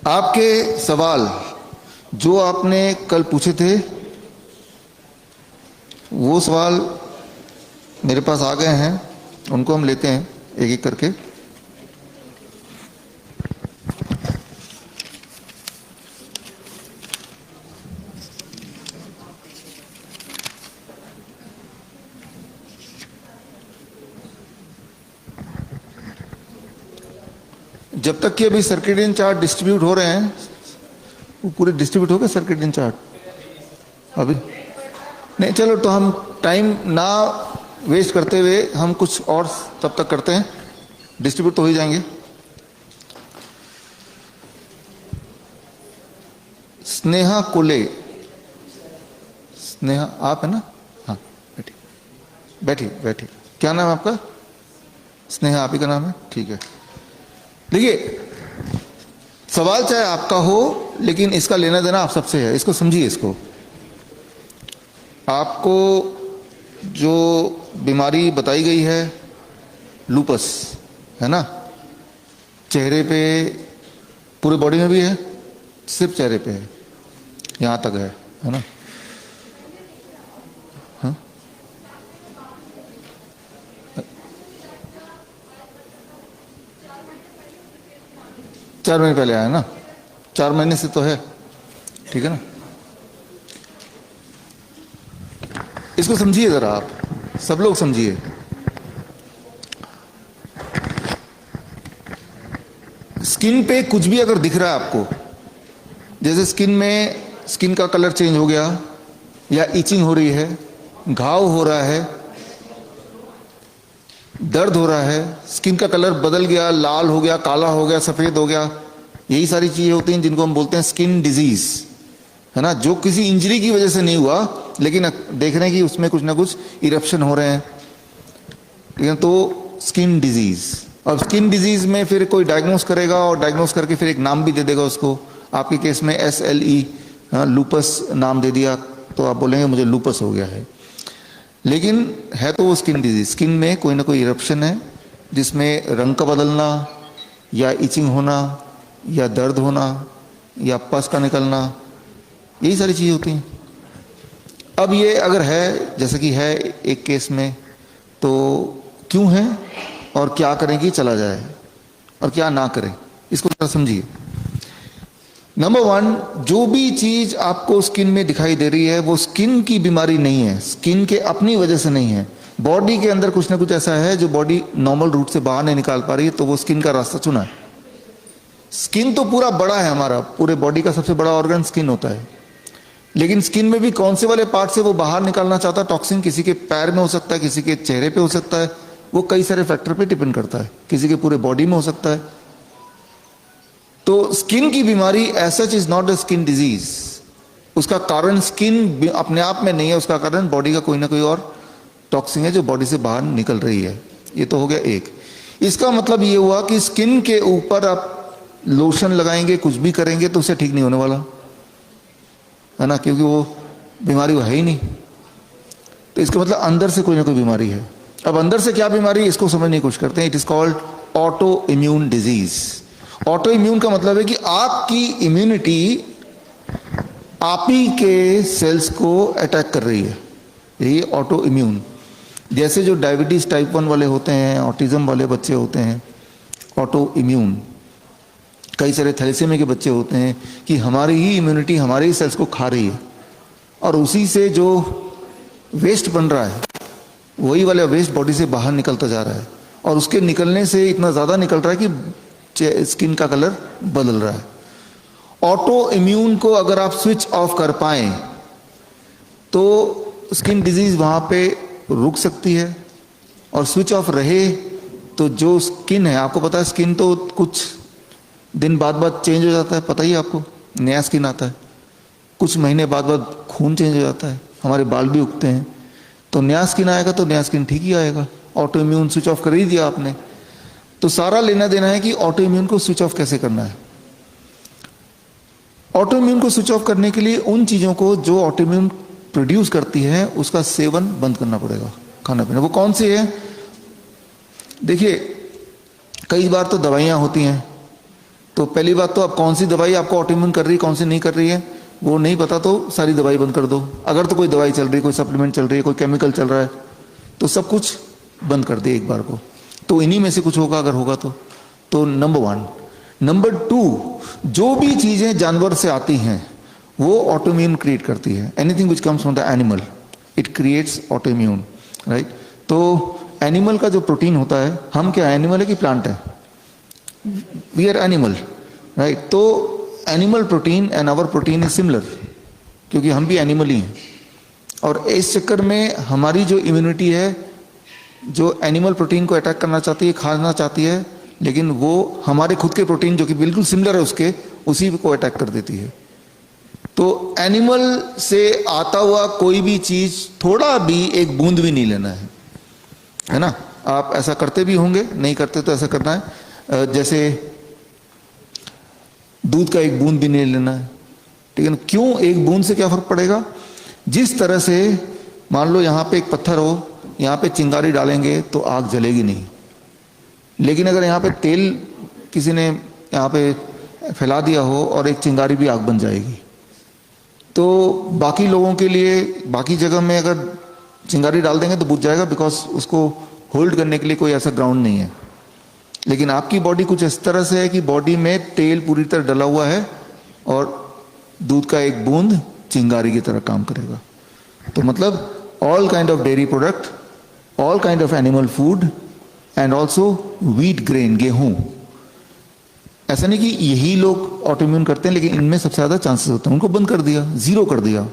आपके सवाल जो आपने कल पूछे थे वो सवाल मेरे पास आ गए हैं, उनको हम लेते हैं एक एक करके। जब तक कि अभी सर्किडियन चार्ट डिस्ट्रीब्यूट हो रहे हैं, वो पूरे डिस्ट्रीब्यूट हो गए सर्किडियन चार्ट अभी नहीं। चलो तो हम टाइम ना वेस्ट करते हुए हम कुछ और तब तक करते हैं, डिस्ट्रीब्यूट तो हो ही जाएंगे। स्नेहा कोले, स्नेहा आप है ना? हाँ बैठिए बैठिए बैठिए। क्या नाम है आपका? स्नेहा आप ही का नाम है, ठीक है। देखिए, सवाल चाहे आपका हो लेकिन इसका लेना देना आप सबसे है, इसको समझिए। इसको आपको जो बीमारी बताई गई है लूपस है ना, चेहरे पे, पूरे बॉडी में भी है, सिर्फ चेहरे पे है, यहां तक है ना? हाँ? 4 महीने पहले आया ना, 4 महीने से तो है, ठीक है ना? इसको समझिए जरा, आप सब लोग समझिए। स्किन पे कुछ भी अगर दिख रहा है आपको, जैसे स्किन का कलर चेंज हो गया, या इचिंग हो रही है, घाव हो रहा है, दर्द हो रहा है, स्किन का कलर बदल गया, लाल हो गया, काला हो गया, सफेद हो गया, यही सारी चीजें होती हैं जिनको हम बोलते हैं स्किन डिजीज, है ना? जो किसी इंजरी की वजह से नहीं हुआ, लेकिन देख रहे हैं कि उसमें कुछ ना कुछ इरप्शन हो रहे हैं, लेकिन तो स्किन डिजीज। और स्किन डिजीज में फिर कोई डायग्नोस करेगा और डायग्नोस करके फिर एक नाम भी दे देगा उसको। आपके केस में SLE लूपस नाम दे दिया तो आप बोलेंगे मुझे लूपस हो गया है, लेकिन है तो वो स्किन डिजीज। स्किन में कोई ना कोई इरप्शन है जिसमें रंग का बदलना, या इचिंग होना, या दर्द होना, या पस का निकलना, यही सारी चीजें होती हैं। अब ये अगर है, जैसे कि है एक केस में, तो क्यों है और क्या करें कि चला जाए और क्या ना करें, इसको जरा समझिए। नंबर 1, जो भी चीज आपको स्किन में दिखाई दे रही है वो स्किन की बीमारी नहीं है, स्किन के अपनी वजह से नहीं है। बॉडी के अंदर कुछ ना कुछ ऐसा है जो बॉडी नॉर्मल रूट से बाहर नहीं निकाल पा रही है, तो वो स्किन का रास्ता चुना है। स्किन तो पूरा बड़ा है, हमारा पूरे बॉडी का सबसे बड़ा ऑर्गन स्किन होता है, लेकिन स्किन में भी कौन से वाले पार्ट से वो बाहर निकालना चाहता है टॉक्सिन, किसी के पैर में हो सकता है, किसी के चेहरे पे हो सकता है, वो कई सारे फैक्टर पे डिपेंड करता है, किसी के पूरे बॉडी में हो सकता है। तो स्किन की बीमारी ऐसा is not a skin disease. उसका कारण स्किन अपने आप में नहीं है, उसका कारण बॉडी का कोई ना कोई और टॉक्सिन है जो बॉडी से बाहर निकल रही है। ये तो हो गया एक। इसका मतलब ये हुआ कि स्किन के ऊपर आप लोशन लगाएंगे, कुछ भी करेंगे तो उससे ठीक नहीं होने वाला, है ना? क्योंकि वो बीमारी वो है ही नहीं। तो इसका मतलब अंदर से कोई ना कोई बीमारी है। अब अंदर से क्या बीमारी, इसको समझने की कोशिश करते हैं। It is called auto immune disease. Auto immune का मतलब है कि आपकी इम्यूनिटी आप ही के सेल्स को अटैक कर रही है, यही ऑटो इम्यून। जैसे जो डायबिटीज टाइप 1 वाले होते हैं, ऑटिज्म वाले बच्चे होते हैं, ऑटो इम्यून। कई सारे थैलेसीमिया के बच्चे होते हैं कि हमारी ही इम्यूनिटी हमारे ही सेल्स को खा रही है, और उसी से जो वेस्ट बन रहा है वही वाला वेस्ट बॉडी से बाहर निकलता जा रहा है, और उसके निकलने से इतना ज्यादा निकल रहा है कि स्किन का कलर बदल रहा है। ऑटो इम्यून को अगर आप स्विच ऑफ कर पाए तो स्किन डिजीज वहां पे रुक सकती है, और स्विच ऑफ रहे तो जो स्किन है, आपको पता है स्किन तो कुछ दिन बाद चेंज हो जाता है, पता ही आपको, नया स्किन आता है, कुछ महीने बाद खून चेंज हो जाता है, हमारे बाल भी उगते हैं, तो नया स्किन आएगा तो नया स्किन ठीक ही आएगा। ऑटो इम्यून स्विच ऑफ कर ही दिया आपने। तो सारा लेना देना है कि ऑटो इम्यून को स्विच ऑफ कैसे करना है। ऑटो इम्यून को स्विच ऑफ करने के लिए उन चीजों को जो ऑटो इम्यून प्रोड्यूस करती है उसका सेवन बंद करना पड़ेगा, खाना पीना। वो कौन सी है? देखिए, कई बार तो दवाइयां होती हैं, तो पहली बात तो अब कौन सी दवाई आपको ऑटोइम्यून कर रही है, कौन सी नहीं कर रही है, वो नहीं पता तो सारी दवाई बंद कर दो। अगर तो कोई दवाई चल रही है, कोई सप्लीमेंट चल रही है, कोई केमिकल चल रहा है, तो सब कुछ बंद कर दे एक बार को। तो इन्हीं में से कुछ होगा अगर होगा तो नंबर 1। नंबर 2, जो भी चीजें जानवर से आती हैं वो ऑटोइम्यून क्रिएट करती है। Anything which comes from the animal it creates autoimmune, right. तो एनिमल का जो प्रोटीन होता है, हम क्या एनिमल है कि प्लांट है? We are animal, right. तो animal protein and our protein is similar, क्योंकि हम भी एनिमल ही हैं। और इस चक्कर में हमारी जो इम्यूनिटी है, जो एनिमल प्रोटीन को अटैक करना चाहती है, खाना चाहती है, लेकिन वो हमारे खुद के प्रोटीन जो कि बिल्कुल सिमिलर है उसके, उसी को अटैक कर देती है। तो एनिमल से आता हुआ कोई भी चीज, थोड़ा भी, एक बूंद भी नहीं लेना है ना। आप ऐसा करते भी होंगे, नहीं करते तो ऐसा करना है। जैसे दूध का एक बूंद भी नहीं लेना है, ठीक है ना। क्यों? एक बूंद से क्या फर्क पड़ेगा? जिस तरह से मान लो यहाँ पे एक पत्थर हो, यहाँ पे चिंगारी डालेंगे तो आग जलेगी नहीं, लेकिन अगर यहाँ पे तेल किसी ने यहाँ पे फैला दिया हो और एक चिंगारी भी आग बन जाएगी। तो बाकी लोगों के लिए, बाकी जगह में अगर चिंगारी डाल देंगे तो बुझ जाएगा, बिकॉज उसको होल्ड करने के लिए कोई ऐसा ग्राउंड नहीं है। लेकिन आपकी बॉडी कुछ इस तरह से है कि बॉडी में तेल पूरी तरह डला हुआ है और दूध का एक बूंद चिंगारी की तरह काम करेगा। तो मतलब all kind of dairy product, all kind of animal food and also wheat grain, गेहूं। ऐसा नहीं कि यही लोग ऑटोइम्यून करते हैं, लेकिन इनमें सबसे ज्यादा चांसेस होते हैं। उनको बंद कर दिया, जीरो कर दिया।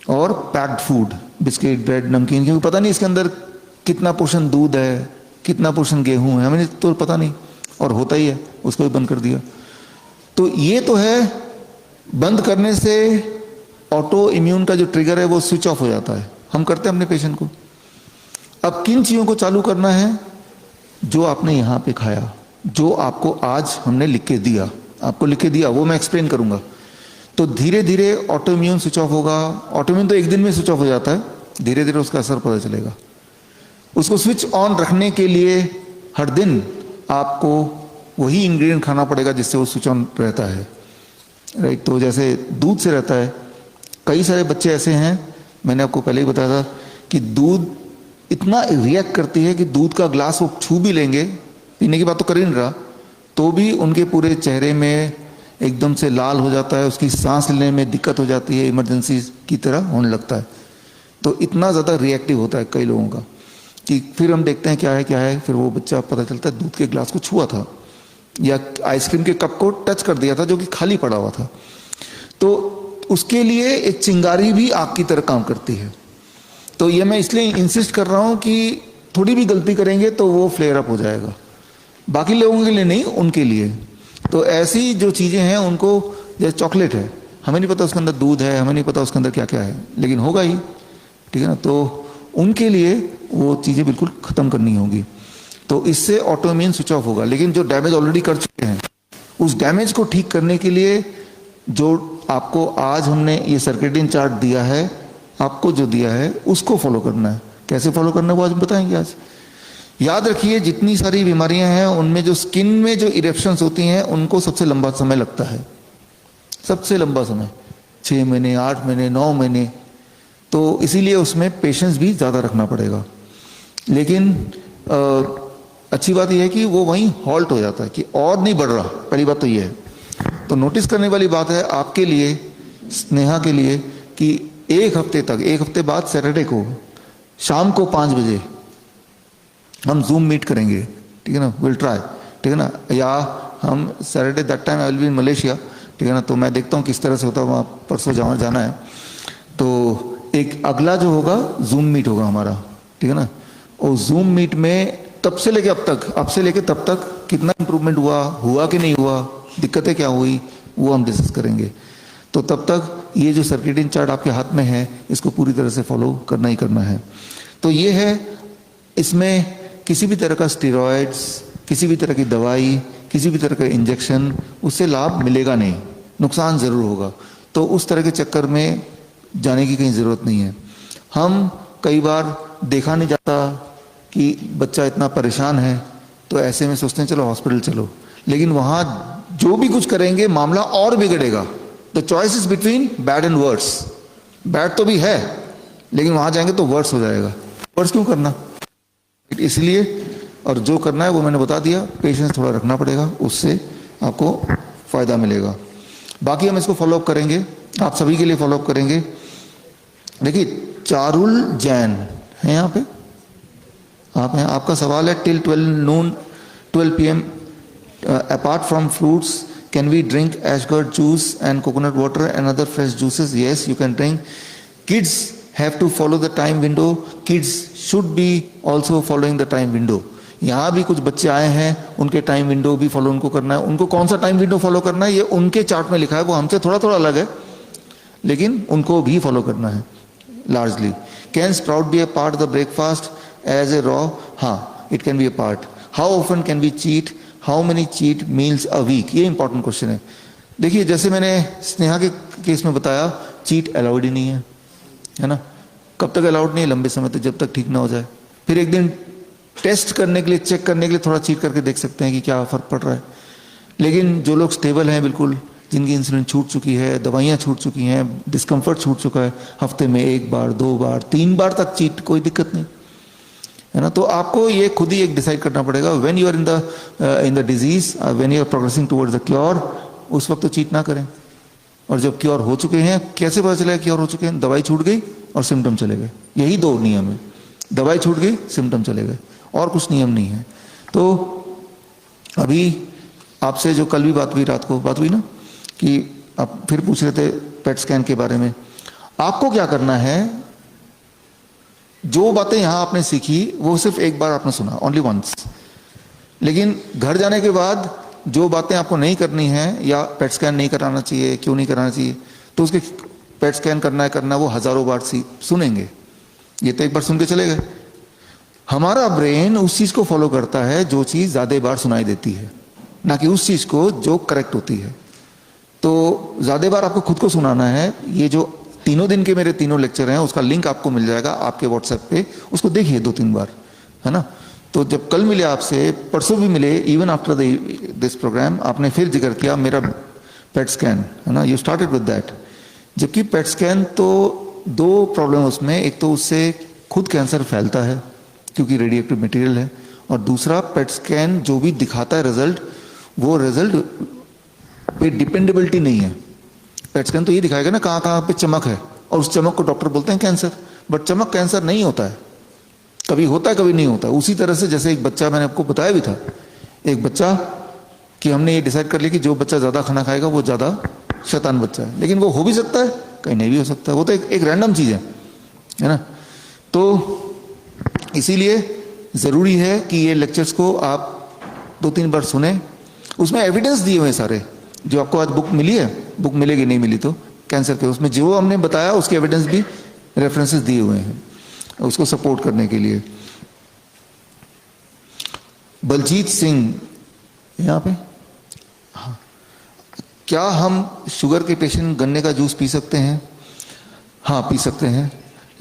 और पैक्ड फूड, बिस्किट, ब्रेड, नमकीन, क्योंकि पता नहीं इसके अंदर कितना पोर्शन दूध है, कितना पोर्शन गेहूं है, हमें तो पता नहीं, और होता ही है, उसको भी बंद कर दिया। तो ये तो है, बंद करने से ऑटो इम्यून का जो ट्रिगर है वो स्विच ऑफ हो जाता है। हम करते हैं अपने पेशेंट को। अब किन चीजों को चालू करना है? जो आपने यहां पे खाया, जो आपको आज हमने लिख के दिया, आपको लिख के दिया, वो मैं एक्सप्लेन करूंगा। तो धीरे धीरे ऑटोइम्यून स्विच ऑफ होगा। ऑटोइम्यून तो एक दिन में स्विच ऑफ हो जाता है, धीरे धीरे उसका असर पता चलेगा। उसको स्विच ऑन रखने के लिए हर दिन आपको वही इंग्रेडिएंट खाना पड़ेगा जिससे वो स्विच ऑन रहता है, राइट। तो जैसे दूध से रहता है, कई सारे बच्चे ऐसे हैं, मैंने आपको पहले ही बताया था कि दूध इतना रिएक्ट करती है कि दूध का ग्लास वो छू भी लेंगे, पीने की बात तो कर ही नहीं रहा, तो भी उनके पूरे चेहरे में एकदम से लाल हो जाता है, उसकी सांस लेने में दिक्कत हो जाती है, इमरजेंसी की तरह होने लगता है। तो इतना ज़्यादा रिएक्टिव होता है कई लोगों का कि फिर हम देखते हैं क्या है, फिर वो बच्चा पता चलता है दूध के ग्लास को छुआ था या आइसक्रीम के कप को टच कर दिया था जो कि खाली पड़ा हुआ था। तो उसके लिए एक चिंगारी भी आग की तरह काम करती है। तो ये मैं इसलिए इंसिस्ट कर रहा हूं कि थोड़ी भी गलती करेंगे तो वो फ्लेयर अप हो जाएगा, बाकी लोगों के लिए नहीं, उनके लिए। तो ऐसी जो चीजें हैं उनको, जैसे चॉकलेट है, हमें नहीं पता उसके अंदर दूध है, हमें नहीं पता उसके अंदर क्या क्या है, लेकिन होगा ही, ठीक है ना। तो उनके लिए वो चीजें बिल्कुल खत्म करनी होगी। तो इससे ऑटोइम्यून स्विच ऑफ होगा। लेकिन जो डैमेज ऑलरेडी कर चुके हैं, उस डैमेज को ठीक करने के लिए जो आपको आज हमने ये सर्केडियन चार्ट दिया है, आपको जो दिया है उसको फॉलो करना है। कैसे फॉलो करना है वो आज बताएंगे। आज याद रखिए, जितनी सारी बीमारियां हैं उनमें जो स्किन में जो इरेप्शंस होती हैं उनको सबसे लंबा समय लगता है, सबसे लंबा समय 6 महीने, 8 महीने, 9 महीने। तो इसीलिए उसमें पेशेंस भी ज़्यादा रखना पड़ेगा। लेकिन अच्छी बात यह है कि वो वहीं हॉल्ट हो जाता है कि और नहीं बढ़ रहा, पहली बात तो ये है। तो नोटिस करने वाली बात है आपके लिए, स्नेहा के लिए, कि एक हफ्ते बाद सैटरडे को शाम को 5 बजे हम जूम मीट करेंगे, ठीक है ना। विल ट्राई, ठीक है ना। या हम Saturday that time I will be in Malaysia, ठीक है ना। तो मैं देखता हूँ किस तरह से होता है, वहाँ परसों जाना है। तो एक अगला जो होगा जूम मीट होगा हमारा, ठीक है ना। और जूम मीट में तब से लेके अब तक, अब से लेके तब तक कितना इंप्रूवमेंट हुआ कि नहीं हुआ, दिक्कतें क्या हुई, वो हम डिस्कस करेंगे। तो तब तक ये जो सर्केडियन चार्ट आपके हाथ में है, इसको पूरी तरह से फॉलो करना ही करना है। तो ये है, इसमें किसी भी तरह का स्टेरॉइड्स, किसी भी तरह की दवाई, किसी भी तरह का इंजेक्शन, उससे लाभ मिलेगा नहीं, नुकसान जरूर होगा। तो उस तरह के चक्कर में जाने की कहीं ज़रूरत नहीं है। हम कई बार देखा नहीं जाता कि बच्चा इतना परेशान है, तो ऐसे में सोचते हैं चलो हॉस्पिटल चलो, लेकिन वहाँ जो भी कुछ करेंगे मामला और बिगड़ेगा। The choice is between bad and worse. Bad तो भी है, लेकिन वहां जाएंगे तो वर्स हो जाएगा। वर्स क्यों करना, इसलिए। और जो करना है वो मैंने बता दिया, पेशेंस थोड़ा रखना पड़ेगा, उससे आपको फायदा मिलेगा। बाकी हम इसको फॉलोअप करेंगे, आप सभी के लिए फॉलोअप करेंगे। देखिए चारुल जैन है यहाँ पे, आप हैं, आपका सवाल है till 12 PM apart from fruits can we drink ash gourd juice and coconut water and other fresh juices? Yes you can drink. Kids have to follow the time window, kids should be also following the time window. यहाँ भी कुछ बच्चे आए हैं, उनके time window भी follow उनको करना है। उनको कौन सा टाइम विंडो फॉलो करना है ये उनके चार्ट में लिखा है, वो हमसे थोड़ा थोड़ा अलग है, लेकिन उनको भी फॉलो करना है largely. Can sprout be a part of the breakfast as a raw? हाँ, it can be a part. How often can be cheat, how many cheat meals a week? ये इंपॉर्टेंट क्वेश्चन है। देखिए जैसे मैंने स्नेहा के case में बताया, cheat allowed ही नहीं है ना। कब तक अलाउड नहीं है? लंबे समय तक, जब तक ठीक ना हो जाए। फिर एक दिन टेस्ट करने के लिए, चेक करने के लिए थोड़ा चीट करके देख सकते हैं कि क्या फर्क पड़ रहा है। लेकिन जो लोग स्टेबल हैं बिल्कुल, जिनकी इंसुलिन छूट चुकी है, दवाइयाँ छूट चुकी हैं, डिस्कम्फर्ट छूट चुका है, हफ्ते में 1 बार 2 बार 3 बार तक चीट, कोई दिक्कत नहीं है ना। तो आपको ये खुद ही एक डिसाइड करना पड़ेगा। When you are in the disease, when you are progressing towards the cure, उस वक्त तो चीट ना करें। और जब क्योर हो चुके हैं, कैसे पता चलेगा क्योर हो चुके हैं? दवाई छूट गई और सिम्टम चले गए, यही 2 नियम है। दवाई छूट गई, सिम्टम चले गए, और कुछ नियम नहीं है। तो अभी आपसे जो कल भी बात हुई, रात को बात हुई ना, कि आप फिर पूछ रहे थे पेट स्कैन के बारे में। आपको क्या करना है, जो बातें यहां आपने सीखी वो सिर्फ एक बार आपने सुना, ओनली वंस। लेकिन घर जाने के बाद जो बातें आपको नहीं करनी है, या पेट स्कैन नहीं कराना चाहिए, क्यों नहीं कराना चाहिए, तो उसके पेट स्कैन करना है करना, वो हजारों बार सुनेंगे। ये तो एक बार सुन के चले गए। हमारा ब्रेन उस चीज को फॉलो करता है जो चीज ज्यादा बार सुनाई देती है, ना कि उस चीज को जो करेक्ट होती है। तो ज्यादा बार आपको खुद को सुनाना है। ये जो 3 दिन के मेरे 3 लेक्चर हैं, उसका लिंक आपको मिल जाएगा आपके व्हाट्सएप पे, उसको देखिए 2-3 बार, है ना। तो जब कल मिले आपसे, परसों भी मिले, इवन आफ्टर दिस प्रोग्राम, आपने फिर जिक्र किया मेरा पेट स्कैन, है ना, यू स्टार्टेड विद दैट। जबकि पेट स्कैन तो 2 प्रॉब्लम उसमें, एक तो उससे खुद कैंसर फैलता है क्योंकि रेडिएक्टिव मटेरियल है, और दूसरा पेट स्कैन जो भी दिखाता है रिजल्ट, वो रिजल्ट पे डिपेंडेबिलिटी नहीं है। पेट स्कैन तो ये दिखाएगा ना कहाँ कहाँ पे चमक है, और उस चमक को डॉक्टर बोलते हैं कैंसर, बट चमक कैंसर नहीं होता है, कभी होता है कभी नहीं होता है। उसी तरह से जैसे एक बच्चा, मैंने आपको बताया भी था, एक बच्चा कि हमने ये डिसाइड कर लिया कि जो बच्चा ज्यादा खाना खाएगा वो ज्यादा शैतान बच्चा है, लेकिन वो हो भी सकता है, कहीं नहीं भी हो सकता है, वो तो एक रैंडम चीज है ना। तो इसीलिए जरूरी है कि ये लेक्चर्स को आप 2-3 बार सुने। उसमें एविडेंस दिए हुए सारे, जो आपको आज बुक मिली है, बुक मिलेगी नहीं मिली तो कैंसर के, उसमें जो हमने बताया उसके एविडेंस भी, रेफरेंसेस दिए हुए हैं उसको सपोर्ट करने के लिए। बलजीत सिंह यहाँ पे, हाँ, क्या हम शुगर के पेशेंट गन्ने का जूस पी सकते हैं? हाँ पी सकते हैं,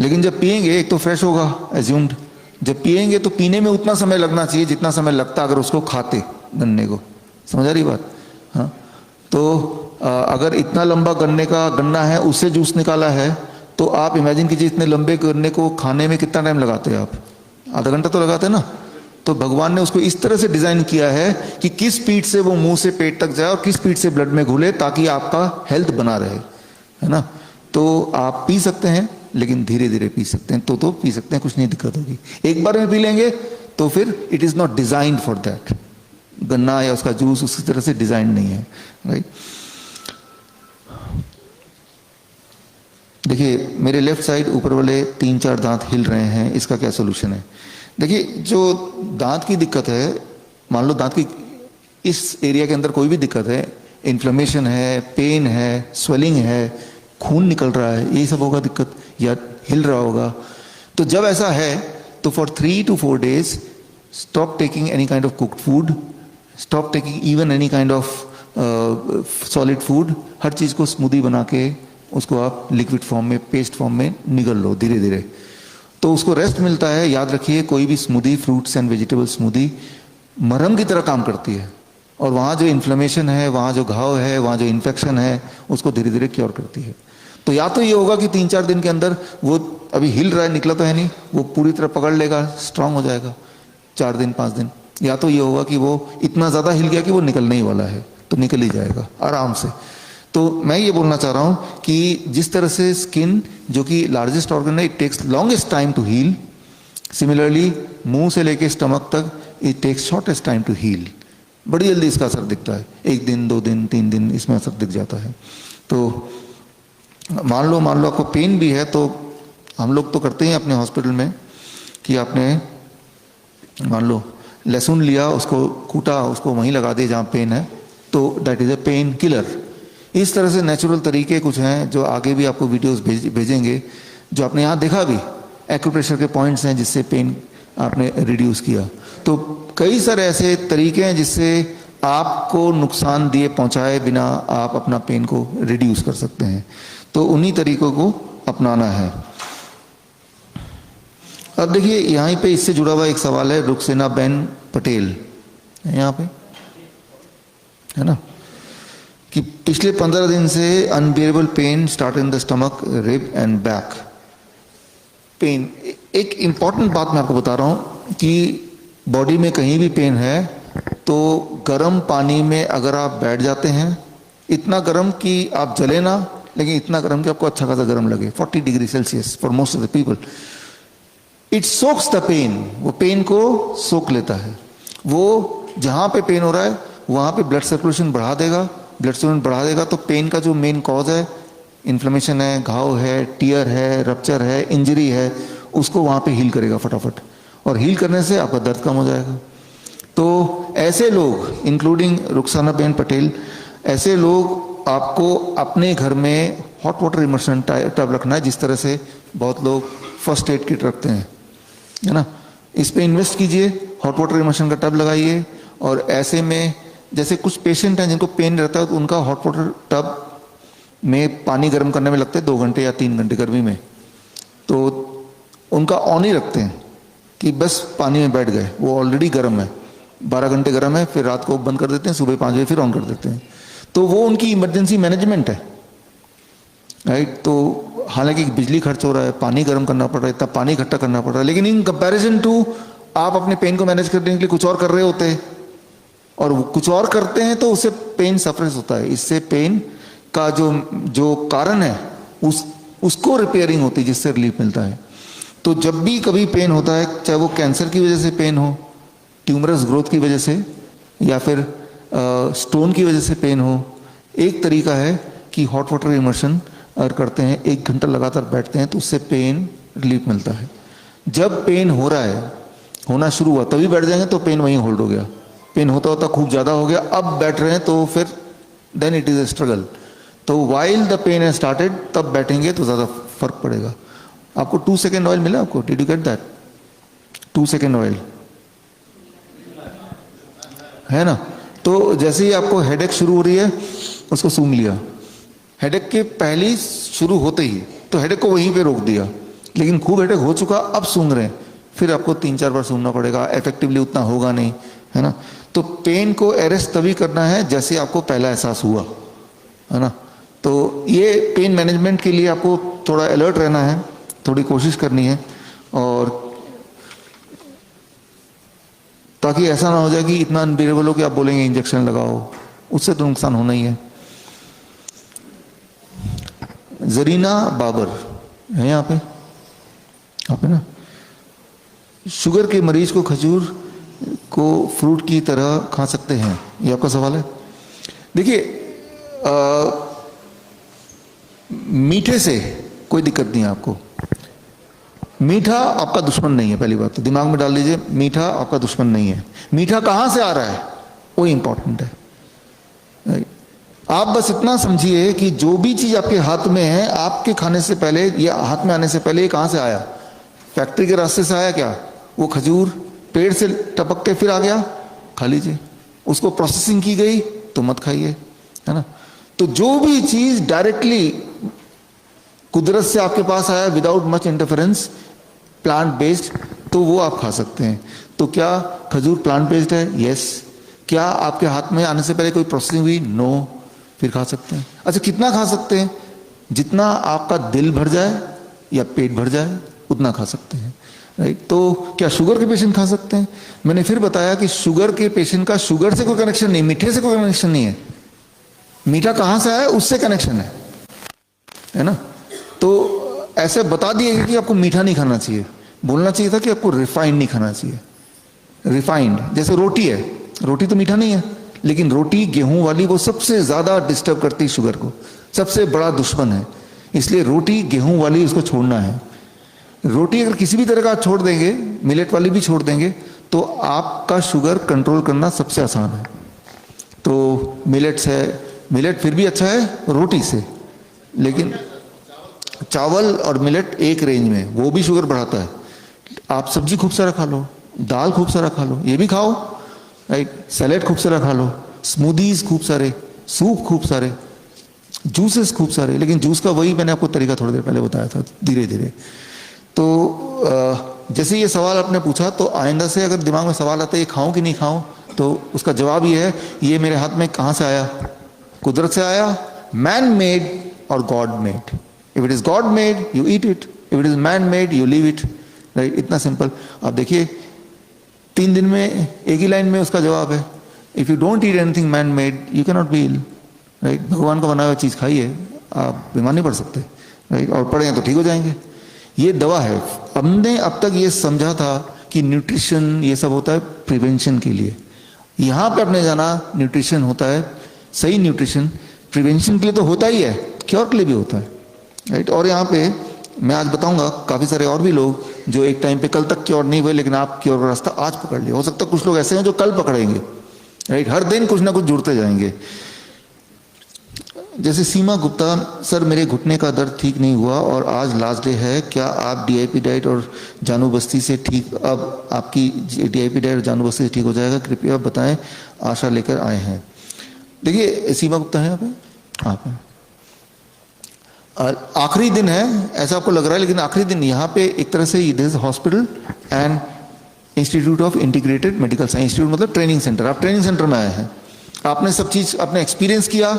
लेकिन जब पिएंगे एक तो फ्रेश होगा एज्यूम्ड, जब पिएंगे तो पीने में उतना समय लगना चाहिए जितना समय लगता अगर उसको खाते गन्ने को। समझ आ रही बात? हाँ, तो अगर इतना लंबा गन्ना है, उससे जूस निकाला है, तो आप इमेजिन कीजिए इतने लंबे गन्ने को खाने में कितना टाइम लगाते हैं आप? आधा घंटा तो लगाते हैं ना। तो भगवान ने उसको इस तरह से डिजाइन किया है कि किस स्पीड से वो मुंह से पेट तक जाए और किस स्पीड से ब्लड में घुले, ताकि आपका हेल्थ बना रहे, है ना। तो आप पी सकते हैं, लेकिन धीरे धीरे पी सकते हैं, तो पी सकते हैं, कुछ नहीं दिक्कत होगी। एक बार में पी लेंगे तो फिर it is not designed for that. गन्ना या उसका जूस उसी तरह से डिजाइन नहीं है, राइट। देखिए मेरे लेफ्ट साइड ऊपर वाले 3-4 दांत हिल रहे हैं, इसका क्या सोल्यूशन है? देखिए जो दांत की दिक्कत है, मान लो दांत की इस एरिया के अंदर कोई भी दिक्कत है, इन्फ्लेमेशन है, पेन है, स्वेलिंग है, खून निकल रहा है, यही सब होगा दिक्कत, या हिल रहा होगा। तो जब ऐसा है तो for 3 to 4 days stop taking any kind of cooked food, stop taking even any kind of solid food. हर चीज को स्मूदी बना के उसको आप लिक्विड फॉर्म में, पेस्ट फॉर्म में निगल लो धीरे धीरे, तो उसको रेस्ट मिलता है। याद रखिए कोई भी smoothie, fruits and vegetable smoothie मरहम की तरह काम करती है, और वहाँ जो इन्फ्लेमेशन है, वहाँ जो घाव है, वहाँ जो इन्फेक्शन है, उसको धीरे धीरे क्योर करती है। तो या तो ये होगा कि 3-4 दिन के अंदर वो अभी हिल रहा है, निकला तो है नहीं, वो पूरी तरह पकड़ लेगा, स्ट्रांग हो जाएगा 4 दिन 5 दिन, या तो ये होगा कि वो इतना ज़्यादा हिल गया कि वो निकलने ही वाला है, तो निकल ही जाएगा आराम से। तो मैं ये बोलना चाह रहा हूँ कि जिस तरह से स्किन जो कि लार्जेस्ट ऑर्गन है, it takes longest time to heal, similarly मुंह से लेके स्टमक तक it takes shortest time to heal. बड़ी जल्दी इसका असर दिखता है, 1 दिन 2 दिन 3 दिन इसमें असर दिख जाता है। तो मान लो आपको पेन भी है, तो हम लोग तो करते हैं अपने हॉस्पिटल में कि आपने मान लो लहसुन लिया, उसको कूटा, उसको वहीं लगा दिया जहाँ पेन है, तो that is a pain killer. इस तरह से नेचुरल तरीके कुछ हैं जो आगे भी आपको वीडियोस भेजेंगे, जो आपने यहाँ देखा भी, एक्यूप्रेशर के पॉइंट्स हैं जिससे पेन आपने रिड्यूस किया। तो कई सारे ऐसे तरीके हैं जिससे आपको नुकसान दिए पहुंचाए बिना आप अपना पेन को रिड्यूस कर सकते हैं। तो उन्हीं तरीकों को अपनाना है। अब देखिए यहाँ पे इससे जुड़ा हुआ एक सवाल है, रुखसेना बेन पटेल यहाँ पे है ना, कि पिछले 15 दिन से unbearable pain start in the stomach, rib end back pain. एक इंपॉर्टेंट बात मैं आपको बता रहा हूँ कि बॉडी में कहीं भी पेन है तो गर्म पानी में अगर आप बैठ जाते हैं, इतना गर्म कि आप जले ना, लेकिन इतना गर्म कि आपको अच्छा खासा गर्म लगे, 40 degree Celsius for most of the people, it soaks the pain, वो पेन को सोख लेता है। वो जहाँ पे पेन हो रहा है वहाँ पे ब्लड सर्कुलेशन बढ़ा देगा, ब्लड सर्कुलेशन बढ़ा देगा तो पेन का जो मेन कॉज है, इन्फ्लेमेशन है, घाव है, टियर है, रप्चर है, इंजरी है, उसको वहाँ पे हील करेगा फटाफट, और हील करने से आपका दर्द कम हो जाएगा। तो ऐसे लोग, इंक्लूडिंग रुखसाना बेन पटेल, ऐसे लोग आपको अपने घर में हॉट वाटर इमर्शन टब रखना है, जिस तरह से बहुत लोग फर्स्ट एड किट रखते हैं, है ना। इस पे इन्वेस्ट कीजिए, हॉट वाटर इमर्शन का टब लगाइए। और ऐसे में जैसे कुछ पेशेंट हैं जिनको पेन रहता है तो उनका हॉट वाटर टब में पानी गर्म करने में लगते हैं 2 घंटे या 3 घंटे गर्मी में, तो उनका ऑन ही रखते हैं कि बस पानी में बैठ गए, वो ऑलरेडी गर्म है, 12 घंटे गर्म है, फिर रात को बंद कर देते हैं, सुबह 5 बजे फिर ऑन कर देते हैं। तो वो उनकी इमरजेंसी मैनेजमेंट है, राइट। तो हालांकि बिजली खर्च हो रहा है, पानी गर्म करना पड़ रहा है, इतना पानी इकट्ठा करना पड़ रहा है, लेकिन इन कंपैरिजन टू आप अपने पेन को मैनेज करने के लिए कुछ और कर रहे होते हैं, और कुछ और करते हैं तो उससे पेन सफरेंस होता है। इससे पेन का जो कारण है उसको रिपेयरिंग होती है, जिससे रिलीफ मिलता है। तो जब भी कभी पेन होता है, चाहे वो कैंसर की वजह से पेन हो, ट्यूमरस ग्रोथ की वजह से, या फिर स्टोन की वजह से पेन हो, एक तरीका है कि हॉट वाटर इमर्शन अगर करते हैं, 1 घंटा लगातार बैठते हैं, तो उससे पेन रिलीफ मिलता है। जब पेन हो रहा है, होना शुरू हुआ, तभी बैठ जाएंगे तो पेन वहीं होल्ड हो गया, पेन होता होता खूब ज़्यादा हो गया, अब बैठ रहे हैं तो फिर then it is a struggle. तो while the pain has started, तब बैठेंगे तो ज़्यादा फर्क पड़ेगा। आपको 2 सेकेंड ऑयल मिला आपको? Did you get that? 2 second oil है ना। तो जैसे ही आपको हेडेक शुरू हो रही है, उसको सूंघ लिया, हेडेक के पहले शुरू होते ही, तो हेडेक को वहीं पे रोक दिया, लेकिन खूब हेडेक हो चुका, अब सूंघ रहे हैं, फिर आपको 3-4 बार सूंघना पड़ेगा, इफेक्टिवली उतना होगा नहीं, है ना। तो पेन को अरेस्ट तभी करना है जैसे आपको पहला एहसास हुआ, है ना। तो ये पेन मैनेजमेंट के लिए आपको थोड़ा अलर्ट रहना है, थोड़ी कोशिश करनी है, और ताकि ऐसा ना हो जाए कि इतना अनबियरेबल हो कि आप बोलेंगे इंजेक्शन लगाओ, उससे तो नुकसान होना ही है। जरीना बाबर है यहाँ पे, आप है ना। शुगर के मरीज को खजूर को फ्रूट की तरह खा सकते हैं, ये आपका सवाल है। देखिए मीठे से कोई दिक्कत नहीं है आपको, मीठा आपका दुश्मन नहीं है, पहली बात तो दिमाग में डाल लीजिए, मीठा आपका दुश्मन नहीं है। मीठा कहाँ से आ रहा है वो इंपॉर्टेंट है। आप बस इतना समझिए कि जो भी चीज आपके हाथ में है, आपके खाने से पहले, ये हाथ में आने से पहले, ये कहाँ से आया? फैक्ट्री के रास्ते से आया क्या? वो खजूर पेड़ से टपक के फिर आ गया, खा लीजिए। उसको प्रोसेसिंग की गई तो मत खाइए, है ना। तो जो भी चीज डायरेक्टली कुदरत से आपके पास आया without much interference, plant based, तो वो आप खा सकते हैं। तो क्या खजूर प्लांट बेस्ड है? यस। क्या आपके हाथ में आने से पहले कोई प्रोसेसिंग हुई? नो। फिर खा सकते हैं। अच्छा, कितना खा सकते हैं? जितना आपका दिल भर जाए या पेट भर जाए उतना खा सकते हैं, राइट। तो क्या शुगर के पेशेंट खा सकते हैं? मैंने फिर बताया कि शुगर के पेशेंट का शुगर से कोई कनेक्शन नहीं, मीठे से कोई कनेक्शन नहीं है। मीठा कहां से आया उससे कनेक्शन है ना। तो ऐसे बता दिए कि आपको मीठा नहीं खाना चाहिए, बोलना चाहिए था कि आपको रिफाइंड नहीं खाना चाहिए। रिफाइंड जैसे रोटी है, रोटी तो मीठा नहीं है, लेकिन रोटी गेहूं वाली वो सबसे ज्यादा डिस्टर्ब करती है शुगर को, सबसे बड़ा दुश्मन है। इसलिए रोटी गेहूं वाली उसको छोड़ना है। रोटी अगर किसी भी तरह का छोड़ देंगे, मिलेट वाली भी छोड़ देंगे, तो आपका शुगर कंट्रोल करना सबसे आसान है। तो मिलेट्स है, मिलेट फिर भी अच्छा है रोटी से, लेकिन चावल और मिलेट एक रेंज में, वो भी शुगर बढ़ाता है। आप सब्जी खूब सारा खा लो, दाल खूब सारा खा लो, ये भी खाओ, राइट। सैलेड खूब सारा खा लो, स्मूदीज खूब सारे, सूप खूब सारे, जूसेस खूब सारे। लेकिन जूस का वही मैंने आपको तरीका थोड़ी देर पहले बताया था, धीरे धीरे। तो जैसे ये सवाल आपने पूछा, तो आइंदा से अगर दिमाग में सवाल आता है ये खाऊं कि नहीं खाऊं, तो उसका जवाब ये है, ये मेरे हाथ में कहां से आया? कुदरत से आया, मैन मेड और God made. If it is God made you eat it, if it is man made you leave it, right. इतना सिंपल। आप देखिए 3 दिन में एक ही लाइन में उसका जवाब है। If you don't eat anything man made you can not be ill, right. भगवान का बनाया हुआ चीज खाइए, आप बीमार नहीं पड़ सकते, राइट। और पड़े तो ठीक हो जाएंगे। ये दवा है। हमने अब तक ये समझा था कि न्यूट्रिशन ये सब होता है प्रिवेंशन के लिए। यहां पे आपने जाना न्यूट्रिशन होता है, सही न्यूट्रिशन प्रिवेंशन के लिए तो होता ही है, क्योर के लिए भी होता है, राइट। और यहाँ पे मैं आज बताऊंगा काफी सारे और भी लोग जो एक टाइम पे कल तक क्योर नहीं हुए, लेकिन आप क्योर का रास्ता आज पकड़ लिया। हो सकता है कुछ लोग ऐसे हैं जो कल पकड़ेंगे, राइट। हर दिन कुछ ना कुछ जुड़ते जाएंगे। जैसे सीमा गुप्ता, सर मेरे घुटने का दर्द ठीक नहीं हुआ और आज लास्ट डे है, क्या आप डीआईपी डाइट और जानू बस्ती से ठीक, अब आपकी डीआईपी डाइट और जानू बस्ती से ठीक हो जाएगा, कृपया बताएं, आशा लेकर आए हैं। देखिए सीमा गुप्ता है आप हैं। आखिरी दिन है ऐसा आपको लग रहा है, लेकिन आखिरी दिन यहाँ पे एक तरह से this is hospital and institute of integrated medical science. Institute मतलब ट्रेनिंग सेंटर। आप ट्रेनिंग सेंटर में आए हैं, आपने सब चीज अपने एक्सपीरियंस किया,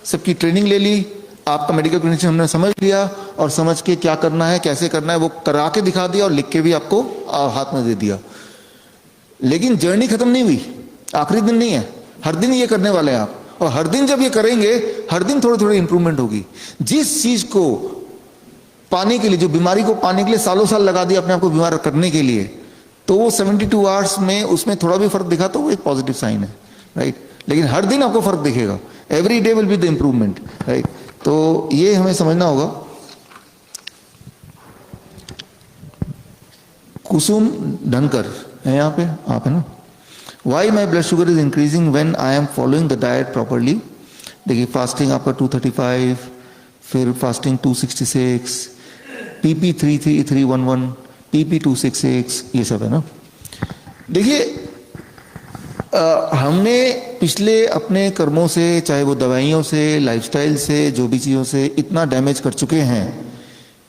सबकी ट्रेनिंग ले ली, आपका मेडिकल कंडीशन हमने समझ लिया और समझ के क्या करना है कैसे करना है वो करा के दिखा दिया और लिख के भी आपको हाथ में दे दिया। लेकिन जर्नी खत्म नहीं हुई, आखिरी दिन नहीं है, हर दिन ये करने वाले हैं आप। और हर दिन जब ये करेंगे, हर दिन थोड़ी थोड़ी इंप्रूवमेंट होगी। जिस चीज को पाने के लिए, जो बीमारी को पाने के लिए सालों साल लगा दिया अपने आप को बीमार करने के लिए, तो वो 72 आवर्स में उसमें थोड़ा भी फर्क दिखा तो वो एक पॉजिटिव साइन है, राइट। लेकिन हर दिन आपको फर्क दिखेगा, every day will be the improvement, right. तो ये हमें समझना होगा। कुसुम धनकर है यहाँ पे, आप है ना। Why my blood sugar is increasing when I am following the diet properly? देखिए फास्टिंग आपका 235, फिर फास्टिंग 266, PP 311, PP 266, ये सब है ना। देखिए हमने पिछले अपने कर्मों से, चाहे वो दवाइयों से, लाइफस्टाइल से, जो भी चीज़ों से इतना डैमेज कर चुके हैं